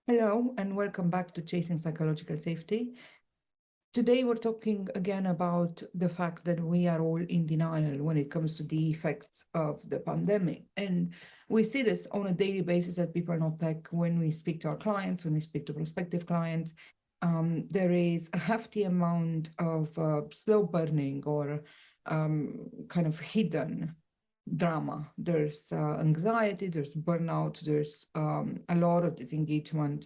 Hello, and welcome back to Chasing Psychological Safety. Today, we're talking again about the fact that we are all in denial when it comes to the effects of the pandemic. And we see this on a daily basis at People Not Tech when we speak to our clients, when we speak to prospective clients. There is a hefty amount of slow burning or kind of hidden drama. There's anxiety, there's burnout, there's a lot of disengagement.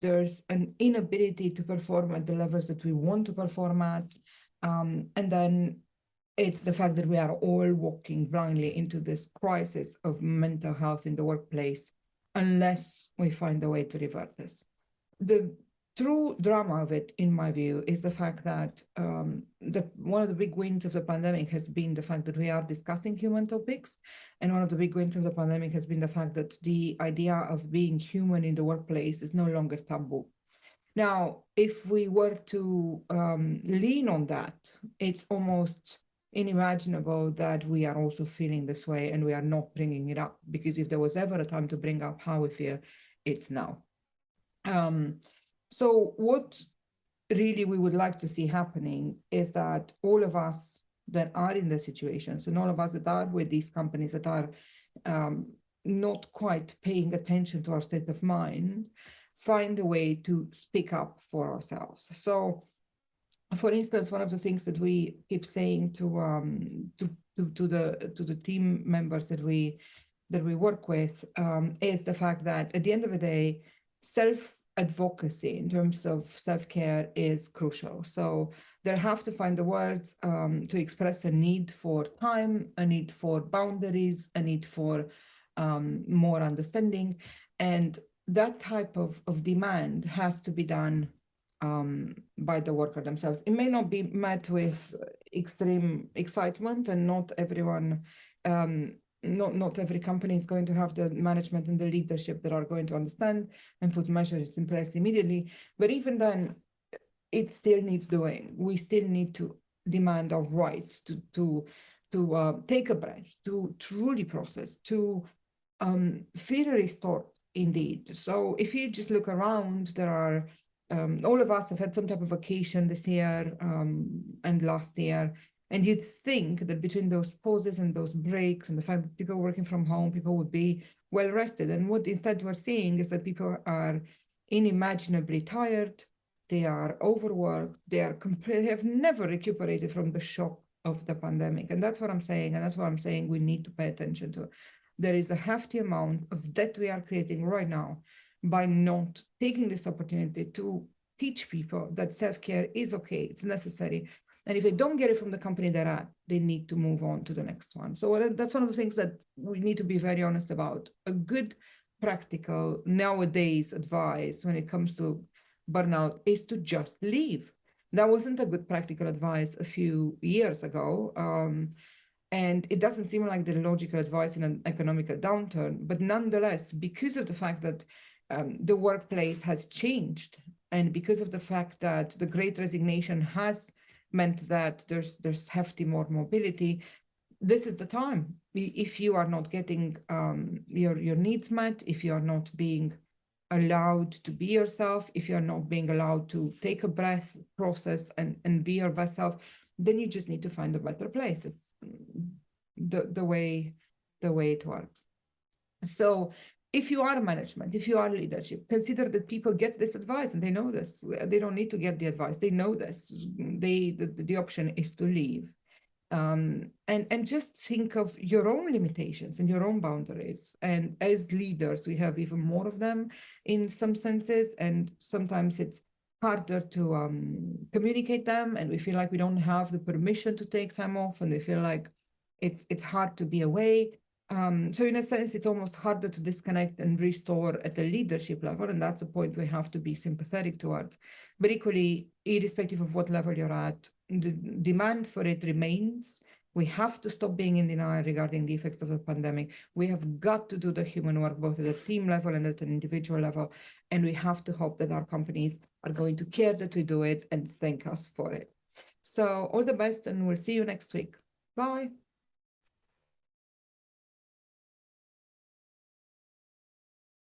There's an inability to perform at the levels that we want to perform at. And then it's the fact that we are all walking blindly into this crisis of mental health in the workplace unless we find a way to revert this. The true drama of it, in my view, is the fact that one of the big wins of the pandemic has been the fact that we are discussing human topics. And one of the big wins of the pandemic has been the fact that the idea of being human in the workplace is no longer taboo. Now, if we were to lean on that, it's almost unimaginable that we are also feeling this way and we are not bringing it up, because if there was ever a time to bring up how we feel, it's now. So what really we would like to see happening is that all of us that are in the situations and all of us that are with these companies that are not quite paying attention to our state of mind, find a way to speak up for ourselves. So, for instance, one of the things that we keep saying to the team members that we work with is the fact that at the end of the day, self-advocacy in terms of self-care is crucial. So they have to find the words to express a need for time, a need for boundaries, a need for more understanding. And that type of demand has to be done by the worker themselves. It may not be met with extreme excitement, and not everyone, not every company is going to have the management and the leadership that are going to understand and put measures in place immediately. But even then, it still needs doing. We still need to demand our rights to take a breath, to truly process, to feel restored indeed. So if you just look around, there are all of us have had some type of vacation this year and last year. And you'd think that between those pauses and those breaks and the fact that people are working from home, people would be well rested. And what instead we're seeing is that people are unimaginably tired, they are overworked, they have never recuperated from the shock of the pandemic. And that's what I'm saying. And that's what I'm saying we need to pay attention to. There is a hefty amount of debt we are creating right now by not taking this opportunity to teach people that self-care is okay, it's necessary. And if they don't get it from the company they're at, they need to move on to the next one. So that's one of the things that we need to be very honest about. A good practical nowadays advice when it comes to burnout is to just leave. That wasn't a good practical advice a few years ago. And it doesn't seem like the logical advice in an economical downturn, but nonetheless, because of the fact that the workplace has changed, and because of the fact that the Great Resignation has meant that there's hefty more mobility, this is the time. If you are not getting your needs met, if you are not being allowed to be yourself, if you're not being allowed to take a breath, process, and be your best self, then you just need to find a better place. It's the way it works. So if you are management, if you are leadership, consider that people get this advice and they know this. They don't need to get the advice. They know this. The option is to leave. And just think of your own limitations and your own boundaries. And as leaders, we have even more of them in some senses. And sometimes it's harder to communicate them. And we feel like we don't have the permission to take time off. And we feel like it's hard to be away. So in a sense, it's almost harder to disconnect and restore at the leadership level. And that's a point we have to be sympathetic towards. But equally, irrespective of what level you're at, the demand for it remains. We have to stop being in denial regarding the effects of the pandemic. We have got to do the human work, both at a team level and at an individual level. And we have to hope that our companies are going to care that we do it and thank us for it. So all the best, and we'll see you next week. Bye.